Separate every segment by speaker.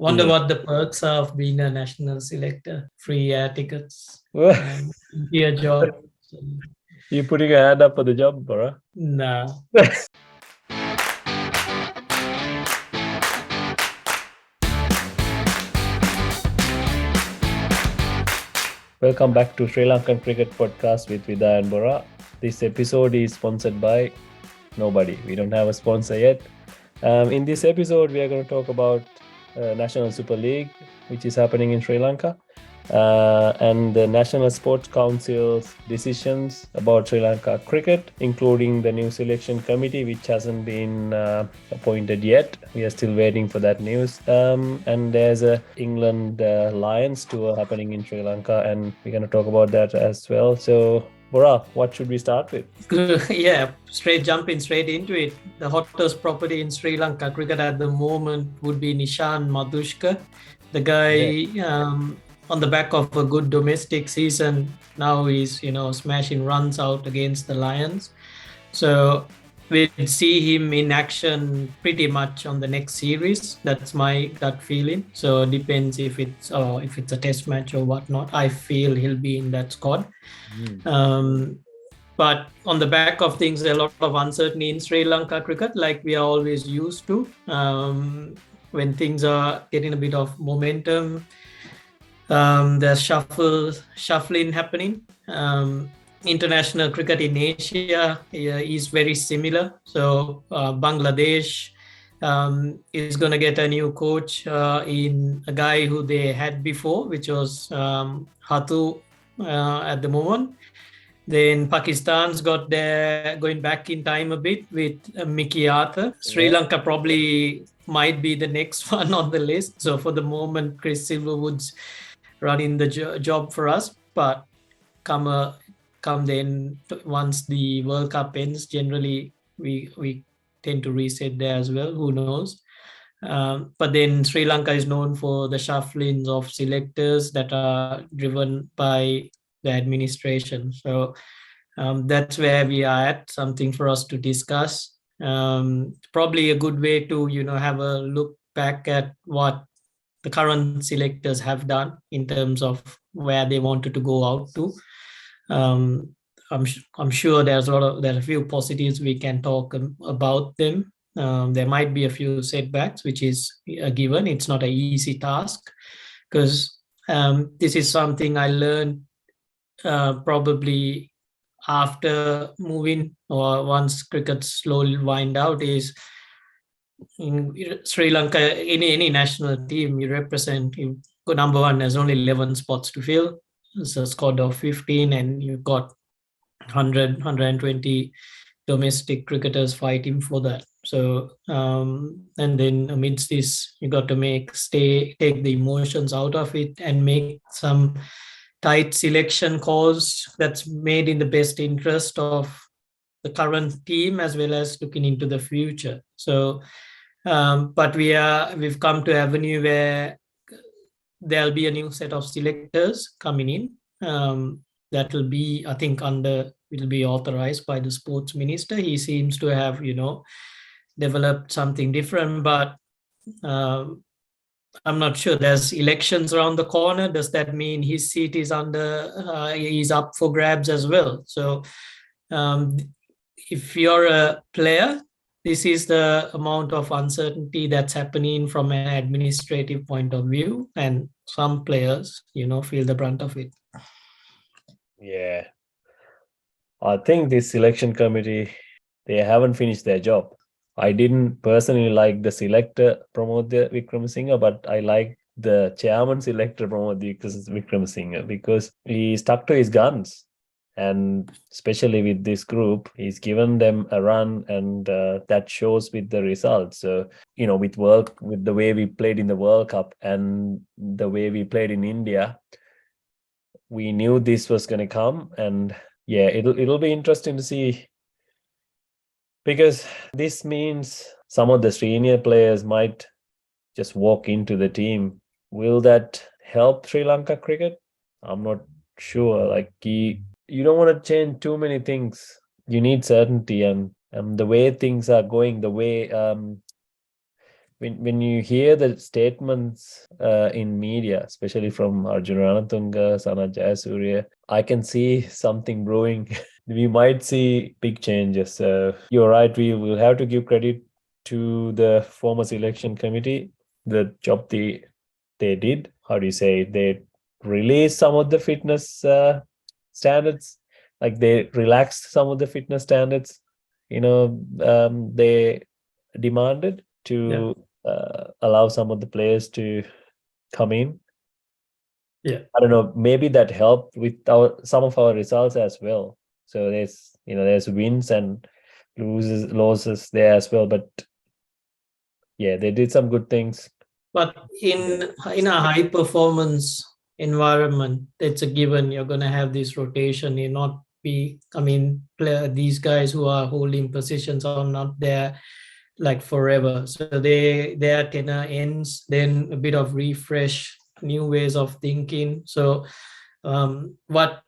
Speaker 1: Wonder what the perks are of being a national selector. Free air tickets and your job.
Speaker 2: You putting a hand up for the job, bro?
Speaker 1: Nah.
Speaker 2: Welcome back to Sri Lankan Cricket Podcast with Vida and Bora. This episode is sponsored by nobody. We don't have a sponsor yet. In this episode, we are going to talk about National Super League, which is happening in Sri Lanka, and the National Sports Council's decisions about Sri Lanka cricket, including the new selection committee, which hasn't been appointed yet. We are still waiting for that news. And there's a England Lions tour happening in Sri Lanka, and we're going to talk about that as well. So, Bora, what should we start with?
Speaker 1: Yeah, jumping straight into it. The hottest property in Sri Lanka cricket at the moment would be Nishan Madhushka. The guy, on the back of a good domestic season, now he's smashing runs out against the Lions. So we'll see him in action pretty much on the next series. That's my gut feeling. So it depends if it's a test match or whatnot. I feel he'll be in that squad. But on the back of things, there are a lot of uncertainty in Sri Lanka cricket, like we are always used to. When things are getting a bit of momentum, there's shuffling happening. International cricket in Asia is very similar. So Bangladesh is going to get a new coach in a guy who they had before, which was Hatu at the moment. Then Pakistan's got their going back in time a bit with Mickey Arthur. Sri Lanka probably might be the next one on the list. So for the moment, Chris Silverwood's running the job for us. But come then, once the World Cup ends, generally we tend to reset there as well. Who knows? But then Sri Lanka is known for the shufflings of selectors that are driven by the administration. So that's where we are at, something for us to discuss. Probably a good way to, have a look back at what the current selectors have done in terms of where they wanted to go out to. I'm sure there are a few positives we can talk about them. There might be a few setbacks, which is a given. It's not an easy task because this is something I learned probably after moving or once cricket slowly wind out is in Sri Lanka, any national team you represent, you go number one, there's only 11 spots to fill. It's a squad of 15 and you've got 120 domestic cricketers fighting for that. So and then amidst this, you got to take the emotions out of it and make some tight selection calls that's made in the best interest of the current team as well as looking into the future. So but we've come to an avenue where there'll be a new set of selectors coming in. That will be, I think, will be authorized by the sports minister. He seems to have, developed something different, but I'm not sure. There's elections around the corner. Does that mean his seat is he's up for grabs as well? So if you're a player, this is the amount of uncertainty that's happening from an administrative point of view. And some players, feel the brunt of it.
Speaker 2: Yeah. I think this selection committee, they haven't finished their job. I didn't personally like the selector Pramod Wickramasinghe, but I like the chairman selector Pramod Wickramasinghe because he stuck to his guns. And especially with this group, he's given them a run, and that shows with the results. So, with the way we played in the World Cup and the way we played in India, we knew this was going to come. And yeah, it'll be interesting to see, because this means some of the senior players might just walk into the team. Will that help Sri Lanka cricket? I'm not sure. Like, you don't want to change too many things. You need certainty, and the way things are going, the way when you hear the statements in media, especially from Arjuna Ranatunga, Sanat Jayasuriya, I can see something brewing. We might see big changes. You're right. We will have to give credit to the former selection committee. The job they did. How do you say? They released some of the fitness standards. Like they relaxed some of the fitness standards. They demanded
Speaker 1: Yeah.
Speaker 2: to allow some of the players to come in.
Speaker 1: Yeah.
Speaker 2: I don't know. Maybe that helped with some of our results as well. So there's wins and losses there as well. But yeah, they did some good things.
Speaker 1: But in a high performance environment, it's a given you're going to have this rotation. You not be, I mean, these guys who are holding positions are not there like forever. So their tenure ends, then a bit of refresh, new ways of thinking. So what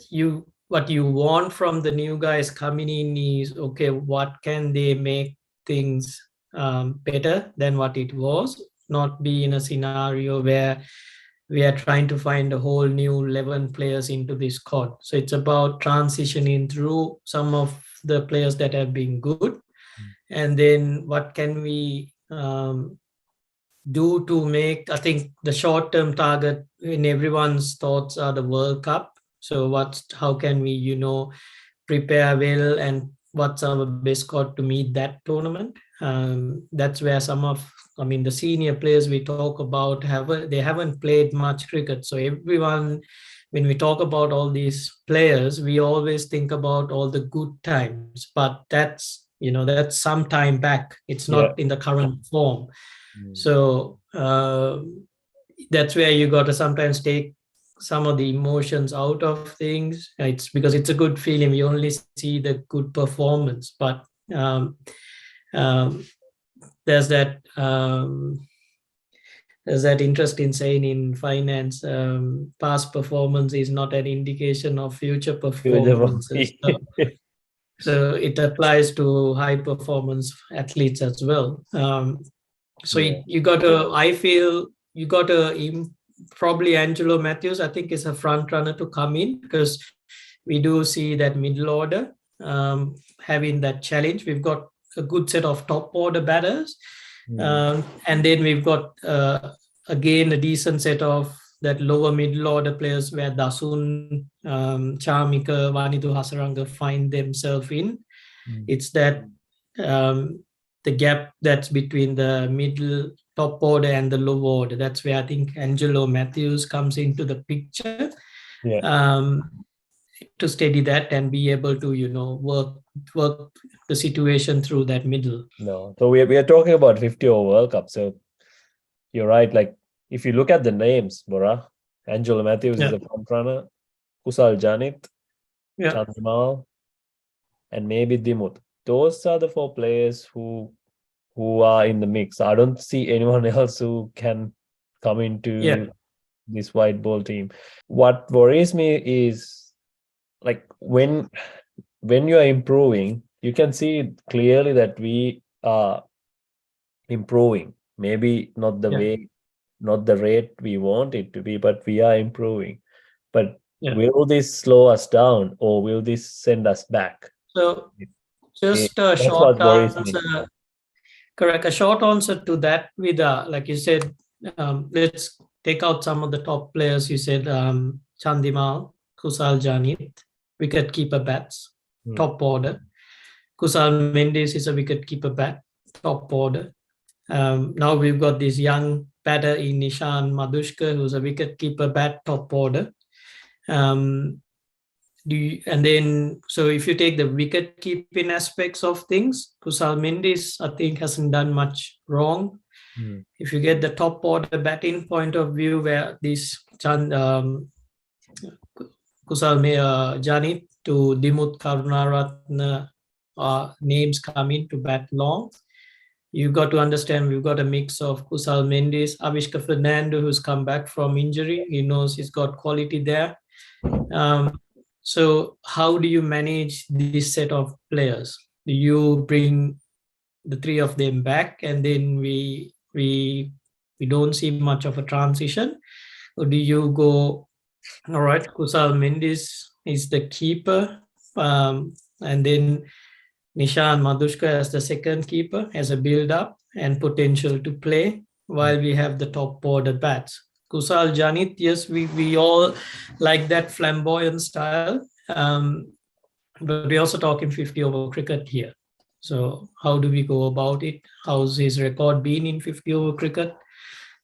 Speaker 1: you want from the new guys coming in is, okay, what can they make things better than what it was, not be in a scenario where we are trying to find a whole new 11 players into this squad. So it's about transitioning through some of the players that have been good, and then what can we do to make, I think the short term target in everyone's thoughts are the World Cup. So how can we prepare well, and what's our best squad to meet that tournament? That's where the senior players we talk about they haven't played much cricket. So everyone, when we talk about all these players, we always think about all the good times, but that's some time back. It's
Speaker 2: Yeah.
Speaker 1: not in the current form.
Speaker 2: Mm.
Speaker 1: So that's where you got to sometimes take some of the emotions out of things. It's because it's a good feeling. We only see the good performance, but um, there's that interesting saying in finance: past performance is not an indication of future performances. So it applies to high performance athletes as well. So
Speaker 2: Yeah.
Speaker 1: you got to, I feel you got to probably Angelo Matthews, I think, is a front runner to come in, because we do see that middle order having that challenge. We've got a good set of top order batters, and then we've got again a decent set of that lower middle order players where Dasun, Charmika, Vanidu Hasaranga find themselves in. It's that the gap that's between the middle top order and the low order. That's where I think Angelo Matthews comes into the picture.
Speaker 2: Yeah.
Speaker 1: To steady that and be able to work the situation through that middle.
Speaker 2: No. So we are talking about 50 over World Cup. So you're right. Like if you look at the names, Bora, Angelo Matthews is a front runner, Kusal Janit, Chandimal, and maybe Dimut. Those are the four players who are in the mix. I don't see anyone else who can come into this white ball team. What worries me is like when you are improving, you can see clearly that we are improving. Maybe not the way, not the rate we want it to be, but we are improving. But will this slow us down, or will this send us back?
Speaker 1: So just a
Speaker 2: That's
Speaker 1: short
Speaker 2: what worries me.
Speaker 1: answer. Correct. A short answer to that with, like you said, let's take out some of the top players. You said Chandimal, Kusal Janit, wicket-keeper bats, top order. Kusal Mendes is a wicket-keeper bat, top order. Now we've got this young batter in Nishan Madhushka, who's a wicket-keeper bat, top order. So if you take the wicket keeping aspects of things, Kusal Mendes, I think, hasn't done much wrong. If you get the top order batting point of view, where this Kusal Janit to Dimut Karunaratne names come in to bat long, you've got to understand we've got a mix of Kusal Mendes, Avishka Fernando, who's come back from injury. He knows he's got quality there. So how do you manage this set of players? Do you bring the three of them back, and then we don't see much of a transition? Or do you go, all right, Kusal Mendis is the keeper, and then Nishan Madushka as the second keeper, as a build up and potential to play, while we have the top order bats. Kusal Janit, yes, we all like that flamboyant style, but we're also talking 50 over cricket here. So, how do we go about it? How's his record been in 50 over cricket?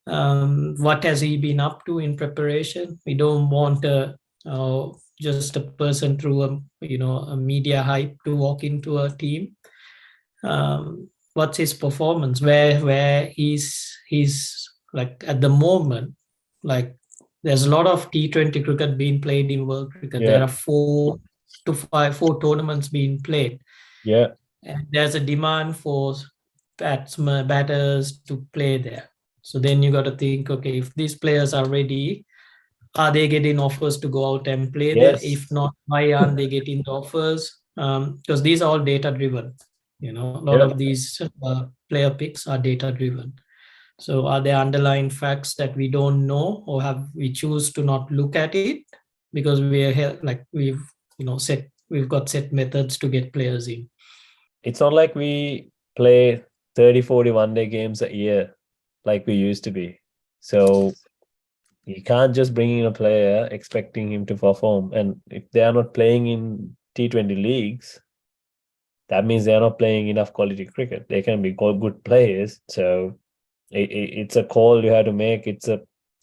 Speaker 1: What has he been up to in preparation? We don't want just a person through a media hype to walk into a team. What's his performance? Where he's like at the moment? Like, there's a lot of T20 cricket being played in world cricket. There
Speaker 2: Yeah.
Speaker 1: are 4 tournaments being played,
Speaker 2: Yeah.
Speaker 1: and there's a demand for batters to play there. So then you got to think, okay, if these players are ready, are they getting offers to go out and play there? If
Speaker 2: Yes.
Speaker 1: not, why aren't they getting the offers? Because these are all data driven. A lot
Speaker 2: Yeah.
Speaker 1: of these player picks are data driven. So are there underlying facts that we don't know, or have we choose to not look at it because we are here, like we've got set methods to get players in.
Speaker 2: It's not like we play 30, 40 one-day games a year like we used to be. So you can't just bring in a player expecting him to perform. And if they are not playing in T20 leagues, that means they are not playing enough quality cricket. They can be good players. So it's a call you have to make.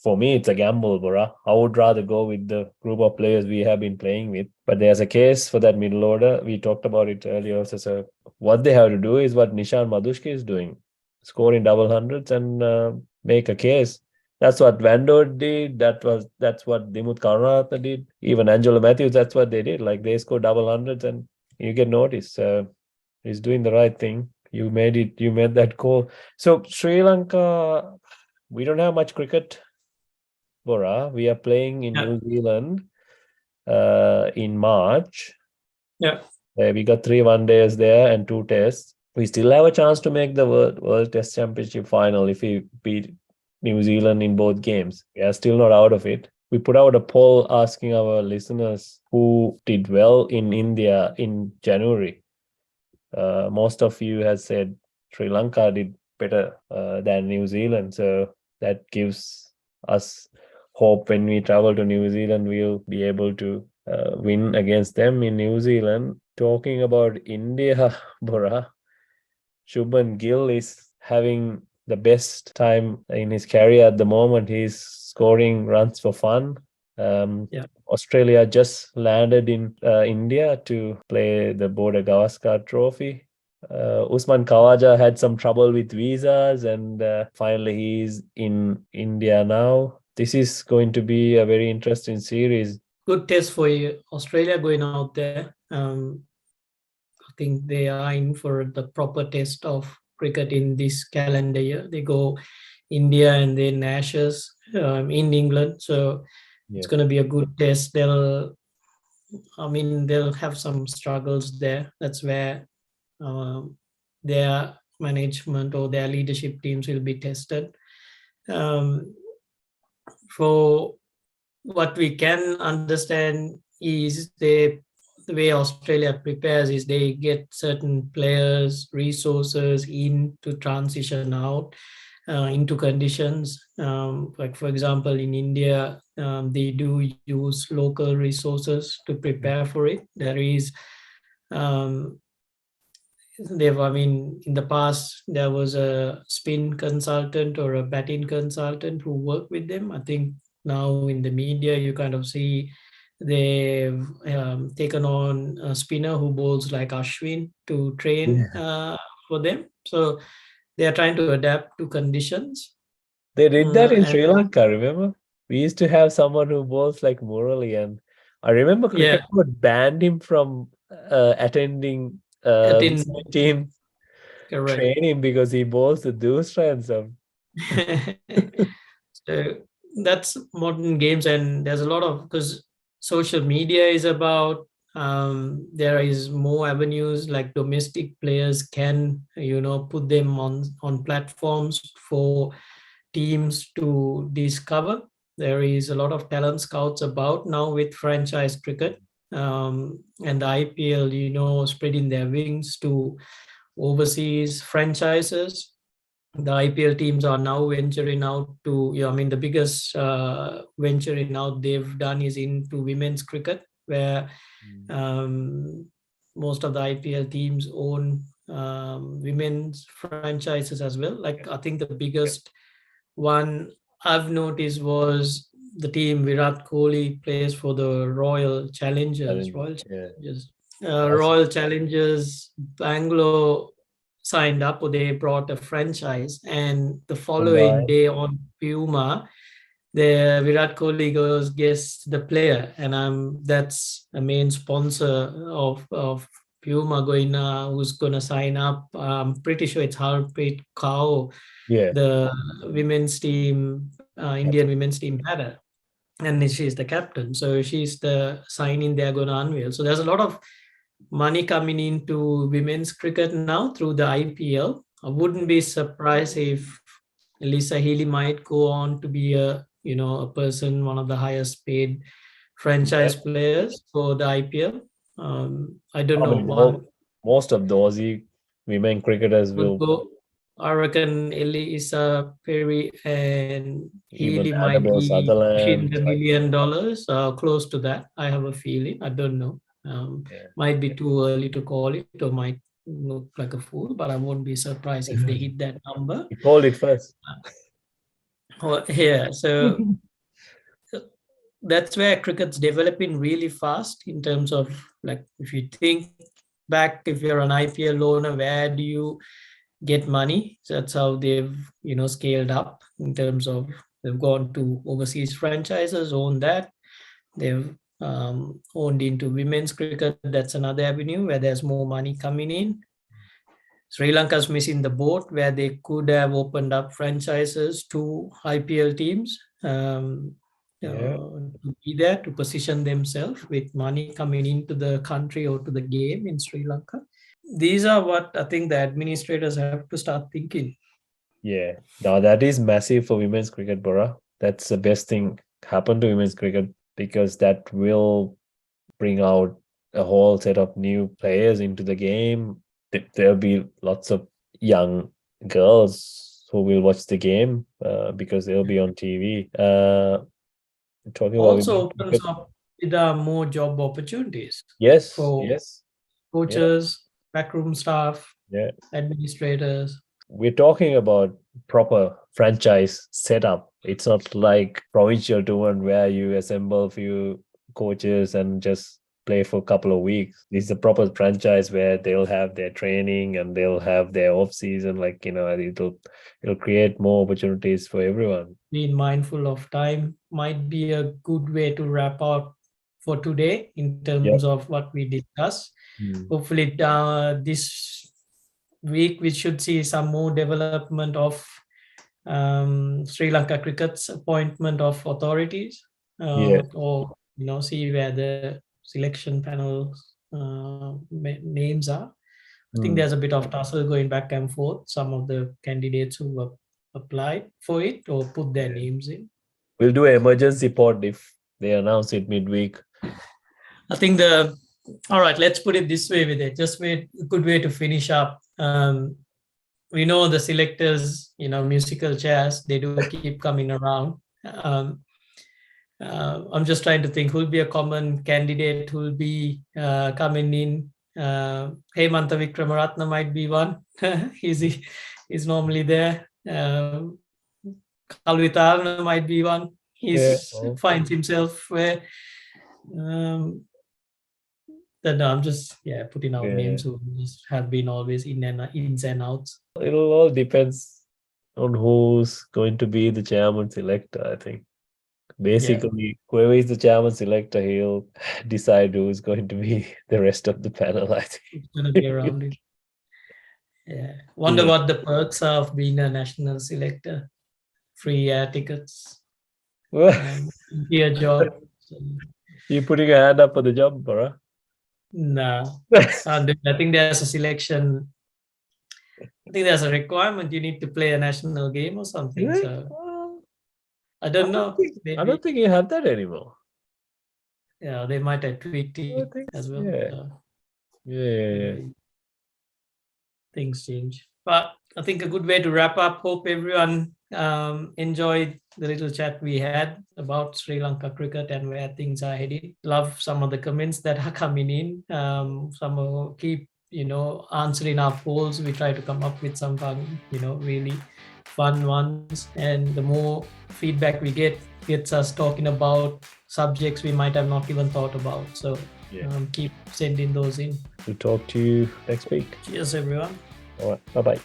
Speaker 2: For me, it's a gamble, Bora. I would rather go with the group of players we have been playing with. But there's a case for that middle order. We talked about it earlier. So what they have to do is what Nishan Madushka is doing, score in double hundreds and make a case. That's what Vando did. That's what Dimut Karunaratne did. Even Angelo Matthews, that's what they did. Like they score double hundreds and you get noticed. He's doing the right thing. You made it. You made that call. So Sri Lanka, we don't have much cricket, Bora. We are playing in
Speaker 1: Yeah.
Speaker 2: New Zealand in March.
Speaker 1: Yeah.
Speaker 2: We got 3 one-days there and 2 tests. We still have a chance to make the World Test Championship final if we beat New Zealand in both games. We are still not out of it. We put out a poll asking our listeners who did well in India in January. Most of you has said Sri Lanka did better than New Zealand. So that gives us hope when we travel to New Zealand, we'll be able to win against them in New Zealand. Talking about India, Bora, Shubman Gill is having the best time in his career at the moment. He's scoring runs for fun.
Speaker 1: Yeah.
Speaker 2: Australia just landed in India to play the Border Gavaskar Trophy. Usman Khawaja had some trouble with visas, and finally he's in India now. This is going to be a very interesting series.
Speaker 1: Good test for you. Australia going out there. I think they are in for the proper test of cricket in this calendar year. They go India and then Ashes in England. So it's
Speaker 2: Yeah.
Speaker 1: going to be a good test. They'll have some struggles there. That's where their management or their leadership teams will be tested. For what we can understand is the way Australia prepares is they get certain players, resources in to transition out into conditions. Like for example, in India, they do use local resources to prepare for it. There is um, in the past, there was a spin consultant or a batting consultant who worked with them. I think now in the media, you kind of see they've taken on a spinner who bowls like Ashwin to train
Speaker 2: Yeah.
Speaker 1: for them. So they are trying to adapt to conditions.
Speaker 2: They did that in
Speaker 1: And
Speaker 2: Sri Lanka, remember? We used to have someone who bowls like Murali, and I remember
Speaker 1: yeah,
Speaker 2: cricket board banned him from attending
Speaker 1: in
Speaker 2: national team
Speaker 1: correct.
Speaker 2: training because he bowls the doosra and stuff.
Speaker 1: So that's modern games, and there's a lot of, because social media is about There is more avenues, like domestic players can, put them on platforms for teams to discover. There is a lot of talent scouts about now with franchise cricket, and the IPL, spreading their wings to overseas franchises. The IPL teams are now venturing out to, I mean, the biggest venturing out they've done is into women's cricket, where
Speaker 2: Mm.
Speaker 1: um, most of the IPL teams own women's franchises as well. Like, I think the biggest one I've noticed was the team Virat Kohli plays for the Royal Challengers.
Speaker 2: Challenge. Yeah. That's
Speaker 1: Royal Challengers Bangalore signed up, or they brought a franchise, and the following
Speaker 2: Mumbai.
Speaker 1: day on Puma, the Virat Kohli goes guess the player, and that's the main sponsor of Puma going who's gonna sign up. I'm pretty sure it's Harpreet Kaur,
Speaker 2: Yeah.
Speaker 1: the women's team, Indian
Speaker 2: Captain.
Speaker 1: women's team batter, and she's the captain. So she's the signing they're going to unveil. So there's a lot of money coming into women's cricket now through the IPL. I wouldn't be surprised if Lisa Healy might go on to be a person, one of the highest paid
Speaker 2: Yeah.
Speaker 1: franchise players for the IPL. I don't
Speaker 2: I
Speaker 1: know.
Speaker 2: mean,
Speaker 1: One
Speaker 2: most of the Aussie women cricketers
Speaker 1: would
Speaker 2: will
Speaker 1: go. I reckon Elisa Perry and
Speaker 2: even
Speaker 1: Healy might
Speaker 2: Annabelle
Speaker 1: be pushing
Speaker 2: Sutherland.
Speaker 1: the
Speaker 2: Like,
Speaker 1: $1 million, close to that. I have a feeling. I don't know.
Speaker 2: yeah.
Speaker 1: Might be too early to call it, or might look like a fool, but I won't be surprised if they hit that number.
Speaker 2: He called it first.
Speaker 1: Yeah, so that's where cricket's developing really fast in terms of, like, if you think back, if you're an IPL owner, where do you get money? So that's how they've scaled up in terms of, they've gone to overseas franchises, own that. They've owned into women's cricket. That's another avenue where there's more money coming in. Sri Lanka's missing the boat where they could have opened up franchises to IPL teams,
Speaker 2: Yeah.
Speaker 1: to be there to position themselves with money coming into the country or to the game in Sri Lanka. These are what I think the administrators have to start thinking.
Speaker 2: Yeah. Now that is massive for women's cricket, Bora. That's the best thing happened to women's cricket because that will bring out a whole set of new players into the game. There'll be lots of young girls who will watch the game because they'll be on TV. Talking about women's
Speaker 1: Also opens
Speaker 2: cricket.
Speaker 1: up with more job opportunities
Speaker 2: Yes,
Speaker 1: for
Speaker 2: yes, yeah,
Speaker 1: coaches, backroom staff,
Speaker 2: yeah.
Speaker 1: administrators.
Speaker 2: We're talking about proper franchise setup. It's not like provincial tournament where you assemble a few coaches and just play for a couple of weeks. This is a proper franchise where they'll have their training and they'll have their off season. Like it'll create more opportunities for everyone.
Speaker 1: Being mindful of time might be a good way to wrap up for today in terms
Speaker 2: Yep.
Speaker 1: of what we discussed.
Speaker 2: Mm.
Speaker 1: Hopefully, this week we should see some more development of Sri Lanka cricket's appointment of authorities,
Speaker 2: Yeah.
Speaker 1: or see where the selection panel names are. I think
Speaker 2: Mm.
Speaker 1: there's a bit of tussle going back and forth. Some of the candidates who have applied for it or put their
Speaker 2: Yeah.
Speaker 1: names in.
Speaker 2: We'll do an emergency pod if they announce it midweek.
Speaker 1: I think all right, let's put it this way with it. Just a good way to finish up. We know the selectors, musical chairs, they do keep coming around. I'm just trying to think who'll be a common candidate who'll be coming in. Hemantha Vikramaratne might be one. He's normally there. Kalwitarna might be one.
Speaker 2: Yeah.
Speaker 1: He's
Speaker 2: Oh.
Speaker 1: finds himself where. Um, that no, I'm just putting out
Speaker 2: Yeah.
Speaker 1: names who just have been always ins and outs.
Speaker 2: It'll all depends on who's going to be the chairman selector, I think.
Speaker 1: Yeah,
Speaker 2: Basically, whoever is the chairman selector, he'll decide who's going to be the rest of the panel, I
Speaker 1: it's gonna be
Speaker 2: think.
Speaker 1: around it. Yeah, wonder
Speaker 2: Yeah.
Speaker 1: what the perks are of being a national selector. Free air tickets,
Speaker 2: Well,
Speaker 1: here job. So,
Speaker 2: you putting a hand up for the job, Bora?
Speaker 1: Nah, can't do it. I think there's a selection. I think there's a requirement. You need to play a national game or something.
Speaker 2: Right?
Speaker 1: So
Speaker 2: Well,
Speaker 1: I
Speaker 2: I
Speaker 1: don't
Speaker 2: don't
Speaker 1: know.
Speaker 2: think I
Speaker 1: Maybe
Speaker 2: don't think you have that anymore.
Speaker 1: yeah, they might have tweaked
Speaker 2: I
Speaker 1: it
Speaker 2: think
Speaker 1: as well.
Speaker 2: yeah.
Speaker 1: So
Speaker 2: Yeah.
Speaker 1: maybe things change. But I think a good way to wrap up. Hope everyone enjoyed the little chat we had about Sri Lanka cricket and where things are headed. Love some of the comments that are coming in. Some will keep answering our polls. We try to come up with some fun, really fun ones. And the more feedback we get, gets us talking about subjects we might have not even thought about. So
Speaker 2: Yeah.
Speaker 1: keep sending those in.
Speaker 2: We'll talk to you next week.
Speaker 1: Cheers, everyone.
Speaker 2: All right. Bye bye.